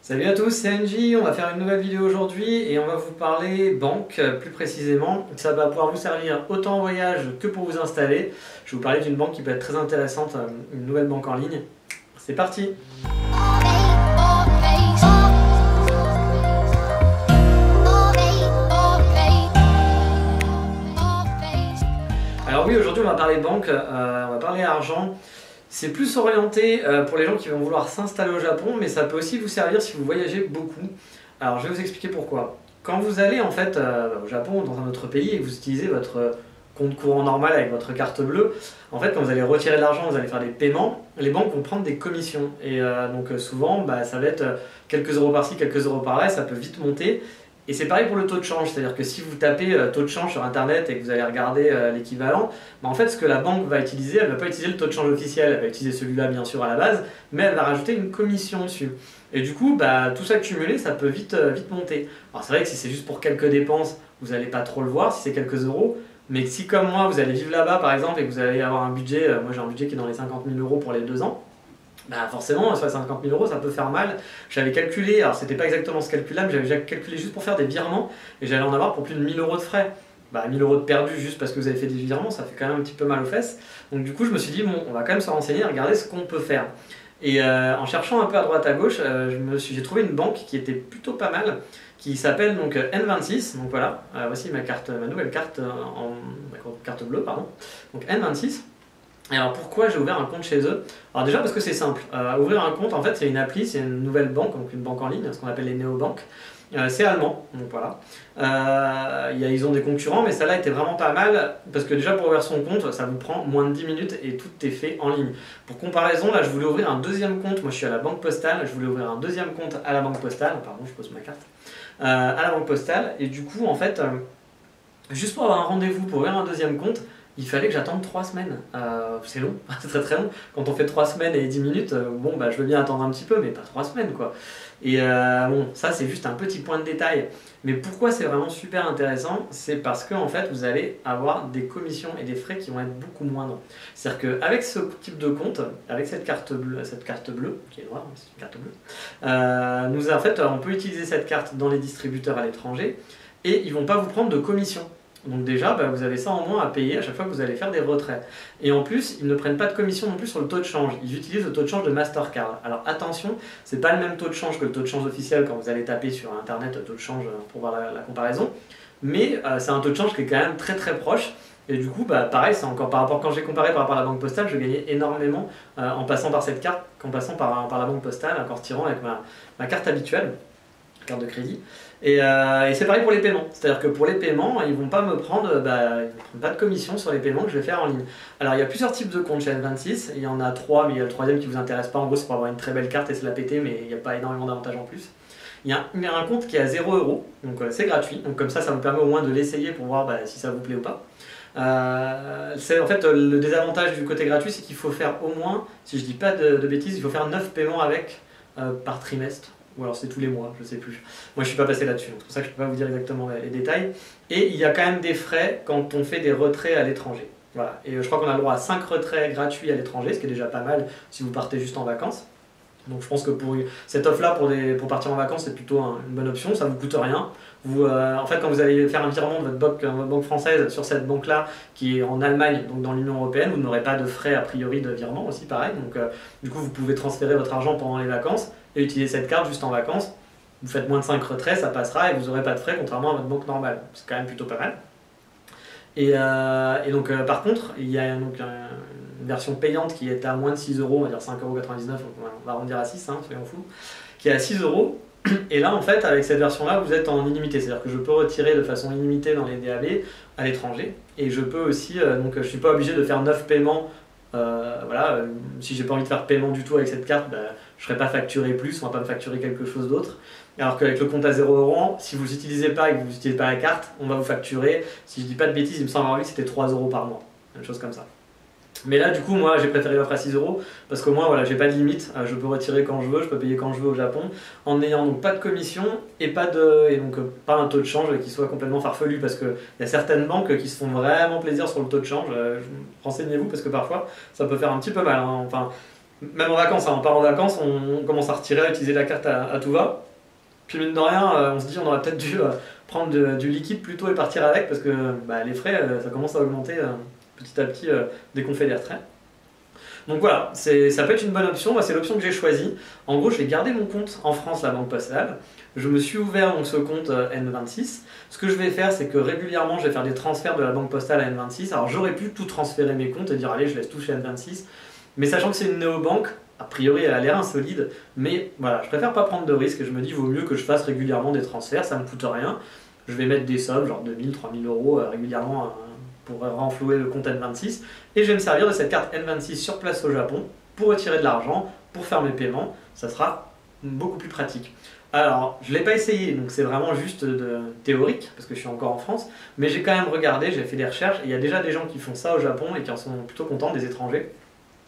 Salut à tous, c'est NJ, on va faire une nouvelle vidéo aujourd'hui et on va vous parler banque plus précisément. Ça va pouvoir vous servir autant en voyage que pour vous installer. Je vais vous parler d'une banque qui peut être très intéressante, une nouvelle banque en ligne. C'est parti! Alors oui, aujourd'hui on va parler banque, on va parler argent. C'est plus orienté pour les gens qui vont vouloir s'installer au Japon, mais ça peut aussi vous servir si vous voyagez beaucoup. Alors je vais vous expliquer pourquoi. Quand vous allez en fait au Japon ou dans un autre pays et que vous utilisez votre compte courant normal avec votre carte bleue, en fait quand vous allez retirer de l'argent, vous allez faire des paiements, les banques vont prendre des commissions. Et donc souvent ça va être quelques euros par-ci, quelques euros par-là, ça peut vite monter. Et c'est pareil pour le taux de change, c'est-à-dire que si vous tapez taux de change sur internet et que vous allez regarder l'équivalent, en fait ce que la banque va utiliser, elle ne va pas utiliser le taux de change officiel, elle va utiliser celui-là bien sûr à la base, mais elle va rajouter une commission dessus. Et du coup, tout ça cumulé, ça peut vite monter. Alors c'est vrai que si c'est juste pour quelques dépenses, vous n'allez pas trop le voir, si c'est quelques euros, mais si comme moi vous allez vivre là-bas par exemple et que vous allez avoir un budget, moi j'ai un budget qui est dans les 50 000 euros pour les 2 ans, forcément, sur les 50 000 euros, ça peut faire mal. J'avais calculé, alors c'était pas exactement ce calcul-là, mais j'avais déjà calculé juste pour faire des virements, et j'allais en avoir pour plus de 1000 euros de frais. 1000 euros de perdu juste parce que vous avez fait des virements, ça fait quand même un petit peu mal aux fesses. Donc du coup, je me suis dit, bon, on va quand même se renseigner et regarder ce qu'on peut faire. Et en cherchant un peu à droite à gauche, j'ai trouvé une banque qui était plutôt pas mal, qui s'appelle donc N26. Donc voilà, voici ma nouvelle carte, ma carte bleue, pardon. Donc N26. Et alors pourquoi j'ai ouvert un compte chez eux? Alors déjà parce que c'est simple, ouvrir un compte en fait c'est une appli, c'est une nouvelle banque, donc une banque en ligne, ce qu'on appelle les néobanques. C'est allemand, donc voilà. Ils ont des concurrents, mais celle-là était vraiment pas mal, parce que déjà pour ouvrir son compte, ça vous prend moins de 10 minutes et tout est fait en ligne. Pour comparaison, là je voulais ouvrir un deuxième compte, moi je suis à la banque postale, je voulais ouvrir un deuxième compte à la banque postale, pardon je pose ma carte, à la banque postale, et du coup en fait, juste pour avoir un rendez-vous pour ouvrir un deuxième compte, il fallait que j'attende 3 semaines. C'est long, c'est très très long. Quand on fait 3 semaines et 10 minutes, je veux bien attendre un petit peu, mais pas 3 semaines quoi. Et bon, ça c'est juste un petit point de détail. Mais pourquoi c'est vraiment super intéressant? C'est parce que en fait, vous allez avoir des commissions et des frais qui vont être beaucoup moindres. C'est-à-dire qu'avec ce type de compte, avec cette carte bleue qui est noire, mais c'est une carte bleue, en fait, on peut utiliser cette carte dans les distributeurs à l'étranger et ils ne vont pas vous prendre de commission. Donc déjà, vous avez ça en moins à payer à chaque fois que vous allez faire des retraits. Et en plus, ils ne prennent pas de commission non plus sur le taux de change. Ils utilisent le taux de change de Mastercard. Alors attention, c'est pas le même taux de change que le taux de change officiel quand vous allez taper sur internet taux de change pour voir la comparaison. Mais c'est un taux de change qui est quand même très très proche. Et du coup, pareil, c'est encore par rapport, quand j'ai comparé par rapport à la banque postale, je gagnais énormément en passant par cette carte qu'en passant par la banque postale, en retirant avec ma carte habituelle, carte de crédit. Et c'est pareil pour les paiements, c'est-à-dire que pour les paiements, ils ne vont pas me prendre, ils ne prennent pas de commission sur les paiements que je vais faire en ligne. Alors il y a plusieurs types de comptes chez N26, il y en a 3, mais il y a le troisième qui ne vous intéresse pas, en gros c'est pour avoir une très belle carte et se la péter, mais il n'y a pas énormément d'avantages en plus. Il y a un compte qui est à 0 €, donc c'est gratuit, donc comme ça vous permet au moins de l'essayer pour voir si ça vous plaît ou pas. En fait le désavantage du côté gratuit, c'est qu'il faut faire au moins, si je dis pas de bêtises, il faut faire 9 paiements avec par trimestre. Ou alors c'est tous les mois, je sais plus. Moi je suis pas passé là-dessus, donc c'est pour ça que je peux pas vous dire exactement les détails. Et il y a quand même des frais quand on fait des retraits à l'étranger. Voilà. Et je crois qu'on a le droit à 5 retraits gratuits à l'étranger, ce qui est déjà pas mal si vous partez juste en vacances. Donc je pense que pour cette offre-là, pour partir en vacances, c'est plutôt une bonne option, ça ne vous coûte rien. En fait, quand vous allez faire un virement de votre banque française sur cette banque-là, qui est en Allemagne, donc dans l'Union Européenne, vous n'aurez pas de frais a priori de virement aussi, pareil. Donc du coup, vous pouvez transférer votre argent pendant les vacances et utiliser cette carte juste en vacances. Vous faites moins de 5 retraits, ça passera et vous n'aurez pas de frais, contrairement à votre banque normale. C'est quand même plutôt pas mal. Et donc par contre, il y a donc une version payante qui est à moins de 6 €, on va dire 5,99 €, on va arrondir à 6, soyons fous, qui est à 6 €. Et là en fait avec cette version là vous êtes en illimité, c'est à dire que je peux retirer de façon illimitée dans les DAB à l'étranger et je peux aussi, donc je ne suis pas obligé de faire 9 paiements, voilà, si j'ai pas envie de faire paiement du tout avec cette carte, je ne serai pas facturé plus, on ne va pas me facturer quelque chose d'autre. Alors qu'avec le compte à 0 €, si vous n'utilisez pas et que vous n'utilisez pas la carte, on va vous facturer, si je dis pas de bêtises, il me semble avoir vu que c'était 3 € par mois, une chose comme ça. Mais là du coup moi j'ai préféré l'offre à 6 € parce qu'au moins voilà, j'ai pas de limite, je peux retirer quand je veux, je peux payer quand je veux au Japon en n'ayant donc pas de commission et donc pas un taux de change qui soit complètement farfelu, parce qu'il y a certaines banques qui se font vraiment plaisir sur le taux de change. Renseignez-vous parce que parfois ça peut faire un petit peu mal, Enfin, Même en vacances, hein, on part en vacances, on commence à retirer, à utiliser la carte à tout va. Puis mine de rien, on se dit on aurait peut-être dû prendre du liquide plutôt et partir avec parce que bah, les frais, ça commence à augmenter petit à petit dès qu'on fait des retraits. Donc voilà, ça peut être une bonne option, moi c'est l'option que j'ai choisie. En gros, je vais garder mon compte en France, la Banque Postale. Je me suis ouvert donc ce compte N26. Ce que je vais faire, c'est que régulièrement, je vais faire des transferts de la Banque Postale à N26. Alors j'aurais pu tout transférer mes comptes et dire allez, je laisse tout chez N26. Mais sachant que c'est une néobanque, a priori elle a l'air insolide, mais voilà, je préfère pas prendre de risques et je me dis vaut mieux que je fasse régulièrement des transferts, ça me coûte rien. Je vais mettre des sommes, genre 2000, 3000 euros régulièrement pour renflouer le compte N26 et je vais me servir de cette carte N26 sur place au Japon pour retirer de l'argent, pour faire mes paiements, ça sera beaucoup plus pratique. Alors, je ne l'ai pas essayé, donc c'est vraiment juste théorique, parce que je suis encore en France, mais j'ai quand même regardé, j'ai fait des recherches, et il y a déjà des gens qui font ça au Japon et qui en sont plutôt contents, des étrangers,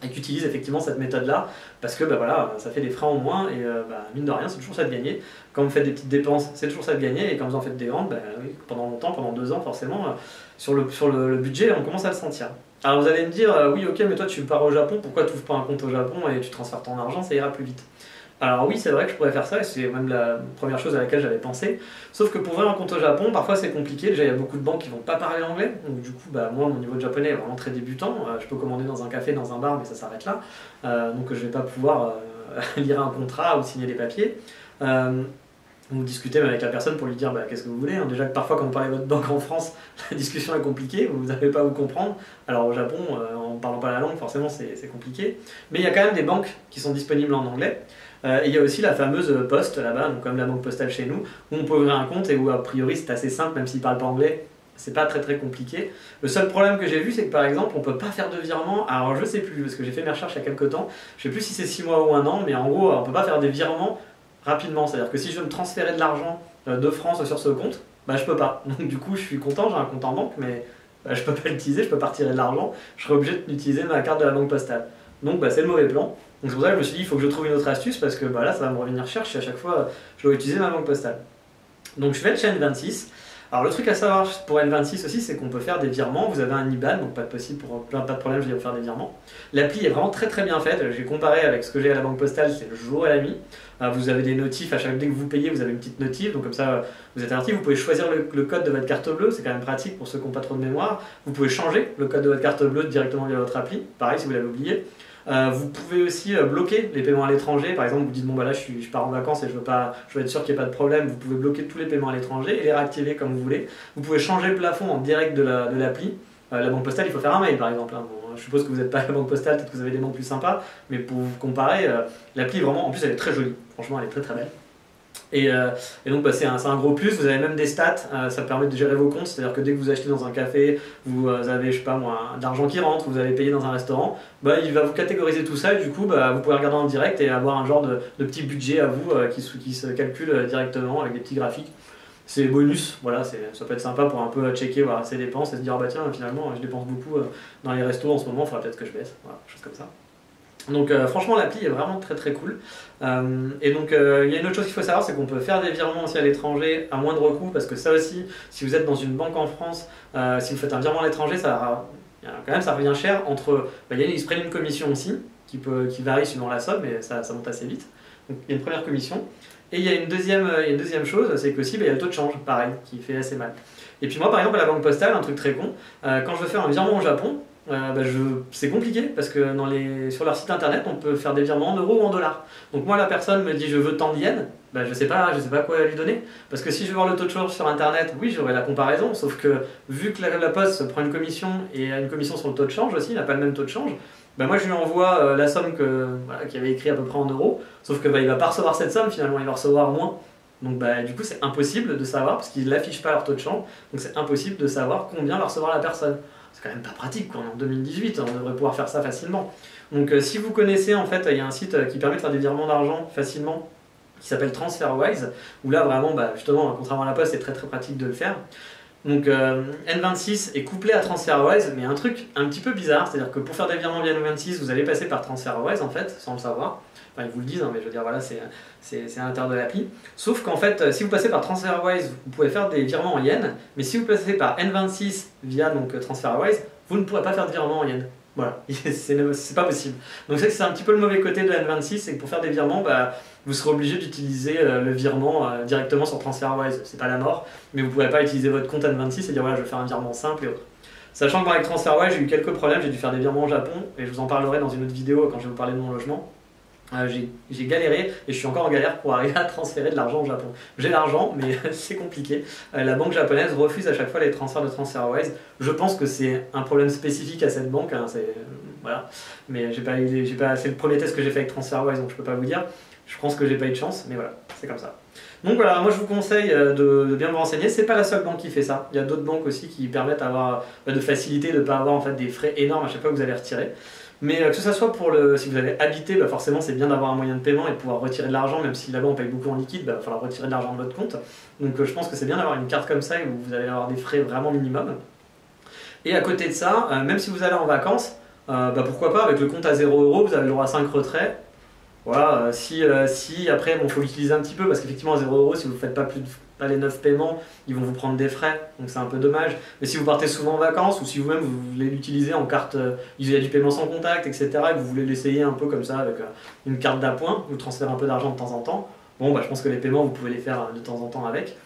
et qui utilisent effectivement cette méthode-là, parce que bah, voilà, ça fait des frais en moins, et bah, mine de rien, c'est toujours ça de gagner. Quand vous faites des petites dépenses, c'est toujours ça de gagner, et quand vous en faites des ventes, bah, oui, pendant longtemps, pendant 2 ans forcément, sur le budget, on commence à le sentir. Alors vous allez me dire, oui ok, mais toi tu pars au Japon, pourquoi tu n'ouvres pas un compte au Japon et tu transfères ton argent, ça ira plus vite. Alors oui, c'est vrai que je pourrais faire ça, et c'est même la première chose à laquelle j'avais pensé. Sauf que pour ouvrir un compte au Japon, parfois c'est compliqué. Déjà, il y a beaucoup de banques qui vont pas parler anglais. Donc du coup, bah, moi, mon niveau de japonais est vraiment très débutant. Je peux commander dans un café, dans un bar, mais ça s'arrête là. Donc je vais pas pouvoir lire un contrat ou signer des papiers. Ou discuter avec la personne pour lui dire bah, qu'est-ce que vous voulez. Hein. Déjà que parfois quand vous parlez de votre banque en France, la discussion est compliquée, vous n'arrivez pas à vous comprendre. Alors au Japon, en ne parlant pas la langue, forcément c'est compliqué. Mais il y a quand même des banques qui sont disponibles en anglais. Et il y a aussi la fameuse poste là-bas, donc comme la banque postale chez nous, où on peut ouvrir un compte et où a priori c'est assez simple, même s'ils ne parlent pas anglais, c'est pas très compliqué. Le seul problème que j'ai vu, c'est que par exemple, on peut pas faire de virement, alors je sais plus, parce que j'ai fait mes recherches il y a quelques temps, je sais plus si c'est 6 mois ou 1 an, mais en gros, on peut pas faire des virements rapidement, c'est-à-dire que si je veux me transférer de l'argent de France sur ce compte, bah je peux pas. Donc du coup, je suis content, j'ai un compte en banque, mais bah, je peux pas l'utiliser, je peux pas retirer de l'argent, je serai obligé d'utiliser ma carte de la banque postale. Donc bah, c'est le mauvais plan. Donc c'est pour ça que je me suis dit, il faut que je trouve une autre astuce, parce que bah, là, ça va me revenir cher si à chaque fois je dois utiliser ma banque postale. Donc je vais être chez N26. Alors le truc à savoir pour N26 aussi, c'est qu'on peut faire des virements. Vous avez un IBAN, donc pas de possible, pas de problème, je vais vous faire des virements. L'appli est vraiment très bien faite. J'ai comparé avec ce que j'ai à la banque postale, c'est le jour et la nuit. Vous avez des notifs, dès que vous payez, vous avez une petite notif, donc comme ça vous êtes averti. Vous pouvez choisir le code de votre carte bleue, c'est quand même pratique pour ceux qui n'ont pas trop de mémoire. Vous pouvez changer le code de votre carte bleue directement via votre appli, pareil si vous l'avez oublié. Vous pouvez aussi bloquer les paiements à l'étranger. Par exemple, vous dites bon bah là je pars en vacances et je veux être sûr qu'il n'y ait pas de problème. Vous pouvez bloquer tous les paiements à l'étranger et les réactiver comme vous voulez. Vous pouvez changer le plafond en direct de l'appli. La banque postale, il faut faire un mail par exemple. Hein. Bon, je suppose que vous n'êtes pas à la banque postale, peut-être que vous avez des banques plus sympas, mais pour vous comparer, l'appli vraiment, en plus elle est très jolie. Franchement, elle est très belle. Et donc bah, c'est un gros plus, vous avez même des stats, ça permet de gérer vos comptes, c'est-à-dire que dès que vous achetez dans un café, vous avez, je sais pas moi, d'argent qui rentre, vous allez payer dans un restaurant, bah, il va vous catégoriser tout ça et du coup bah, vous pouvez regarder en direct et avoir un genre de petit budget à vous qui se calcule directement avec des petits graphiques. C'est bonus, voilà, ça peut être sympa pour un peu checker voir ses dépenses et se dire ah bah tiens finalement je dépense beaucoup dans les restos en ce moment, il faudra peut-être que je baisse, voilà, chose comme ça. Donc franchement l'appli est vraiment très cool. Et donc il y a une autre chose qu'il faut savoir, c'est qu'on peut faire des virements aussi à l'étranger à moindre coût, parce que ça aussi, si vous êtes dans une banque en France, si vous faites un virement à l'étranger, ça revient cher. Ils se prennent une commission aussi, qui varie suivant la somme, mais ça monte assez vite. Donc il y a une première commission. Et il y a une deuxième chose, c'est qu'aussi il y a le taux de change, pareil, qui fait assez mal. Et puis moi par exemple à la banque postale, un truc très con, quand je veux faire un virement au Japon, c'est compliqué parce que sur leur site internet on peut faire des virements en euros ou en dollars. Donc moi la personne me dit je veux tant d'yens, je sais pas quoi lui donner, parce que si je veux voir le taux de change sur internet, oui j'aurai la comparaison, sauf que vu que la poste prend une commission et a une commission sur le taux de change aussi, il n'a pas le même taux de change, moi je lui envoie la somme qu'il avait écrit à peu près en euros, sauf que il va pas recevoir cette somme finalement, il va recevoir moins. Donc du coup c'est impossible de savoir, parce qu'ils n'affichent pas leur taux de change, donc c'est impossible de savoir combien va recevoir la personne. C'est quand même pas pratique, quoi. On est en 2018, on devrait pouvoir faire ça facilement. Donc si vous connaissez, en fait, il y a un site qui permet de faire des virements d'argent facilement, qui s'appelle TransferWise, où là vraiment, justement, contrairement à la poste, c'est très pratique de le faire. Donc N26 est couplé à TransferWise, mais un truc un petit peu bizarre, c'est-à-dire que pour faire des virements via N26, vous allez passer par TransferWise en fait, sans le savoir. Enfin, ils vous le disent, hein, mais je veux dire, voilà, c'est à l'intérieur de l'appli. Sauf qu'en fait, si vous passez par TransferWise, vous pouvez faire des virements en yens, mais si vous passez par N26 via donc, TransferWise, vous ne pourrez pas faire de virements en yens. Voilà, c'est pas possible. Donc c'est un petit peu le mauvais côté de N26, c'est que pour faire des virements, bah, vous serez obligé d'utiliser le virement directement sur TransferWise. C'est pas la mort, mais vous ne pourrez pas utiliser votre compte N26 et dire voilà, je vais faire un virement simple et autres. Sachant que moi avec TransferWise, j'ai eu quelques problèmes, j'ai dû faire des virements au Japon, et je vous en parlerai dans une autre vidéo quand je vais vous parler de mon logement. J'ai galéré et je suis encore en galère pour arriver à transférer de l'argent au Japon. J'ai l'argent, mais c'est compliqué. La banque japonaise refuse à chaque fois les transferts de TransferWise. Je pense que c'est un problème spécifique à cette banque, hein, voilà. Mais c'est le premier test que j'ai fait avec TransferWise, donc je peux pas vous dire. Je pense que j'ai pas eu de chance, mais voilà, c'est comme ça. Donc voilà, moi je vous conseille de bien vous renseigner. C'est pas la seule banque qui fait ça. Il y a d'autres banques aussi qui permettent de faciliter, de ne pas avoir en fait des frais énormes à chaque fois que vous allez retirer. Mais que ce soit si vous allez habiter, bah forcément c'est bien d'avoir un moyen de paiement et de pouvoir retirer de l'argent, même si là-bas on paye beaucoup en liquide, bah, il va falloir retirer de l'argent de votre compte. Donc je pense que c'est bien d'avoir une carte comme ça où vous allez avoir des frais vraiment minimum. Et à côté de ça, même si vous allez en vacances, bah, pourquoi pas, avec le compte à 0 €, vous avez le droit à 5 retraits. Voilà, si après, bon, faut l'utiliser un petit peu parce qu'effectivement, à 0 €, si vous ne faites pas les 9 paiements, ils vont vous prendre des frais, donc c'est un peu dommage. Mais si vous partez souvent en vacances ou si vous-même vous voulez l'utiliser en carte, il y a du paiement sans contact, etc., et que vous voulez l'essayer un peu comme ça avec une carte d'appoint, vous transférez un peu d'argent de temps en temps, bon, bah, je pense que les paiements, vous pouvez les faire de temps en temps avec.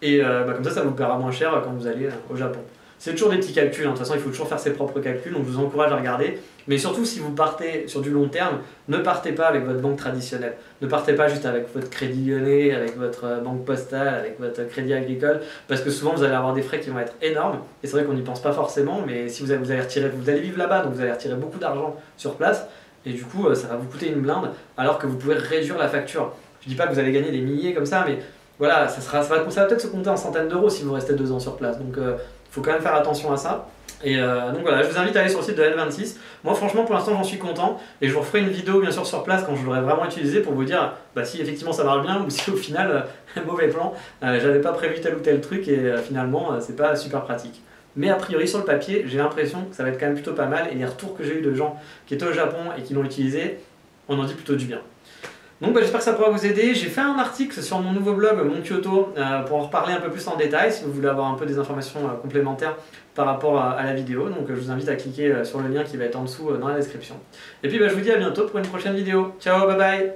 Et bah, comme ça vous paiera moins cher quand vous allez au Japon. C'est toujours des petits calculs, hein. De toute façon il faut toujours faire ses propres calculs, donc je vous encourage à regarder. Mais surtout si vous partez sur du long terme, ne partez pas avec votre banque traditionnelle. Ne partez pas juste avec votre crédit lyonnais, avec votre banque postale, avec votre crédit agricole, parce que souvent vous allez avoir des frais qui vont être énormes, et c'est vrai qu'on n'y pense pas forcément, mais si vous allez vivre là-bas, donc vous allez retirer beaucoup d'argent sur place, et du coup ça va vous coûter une blinde, alors que vous pouvez réduire la facture. Je dis pas que vous allez gagner des milliers comme ça, mais voilà, ça va peut-être se compter en centaines d'euros si vous restez 2 ans sur place. Donc il faut quand même faire attention à ça. Et donc voilà, je vous invite à aller sur le site de N26. Moi franchement pour l'instant j'en suis content et je vous referai une vidéo bien sûr sur place quand je l'aurai vraiment utilisé pour vous dire bah, si effectivement ça marche bien ou si au final, mauvais plan, j'avais pas prévu tel ou tel truc et finalement c'est pas super pratique. Mais a priori sur le papier, j'ai l'impression que ça va être quand même plutôt pas mal et les retours que j'ai eu de gens qui étaient au Japon et qui l'ont utilisé, on en dit plutôt du bien. Donc bah, j'espère que ça pourra vous aider. J'ai fait un article sur mon nouveau blog, Mon Kyoto, pour en reparler un peu plus en détail si vous voulez avoir un peu des informations complémentaires par rapport à la vidéo. Donc je vous invite à cliquer sur le lien qui va être en dessous dans la description. Et puis bah, je vous dis à bientôt pour une prochaine vidéo. Ciao, bye bye!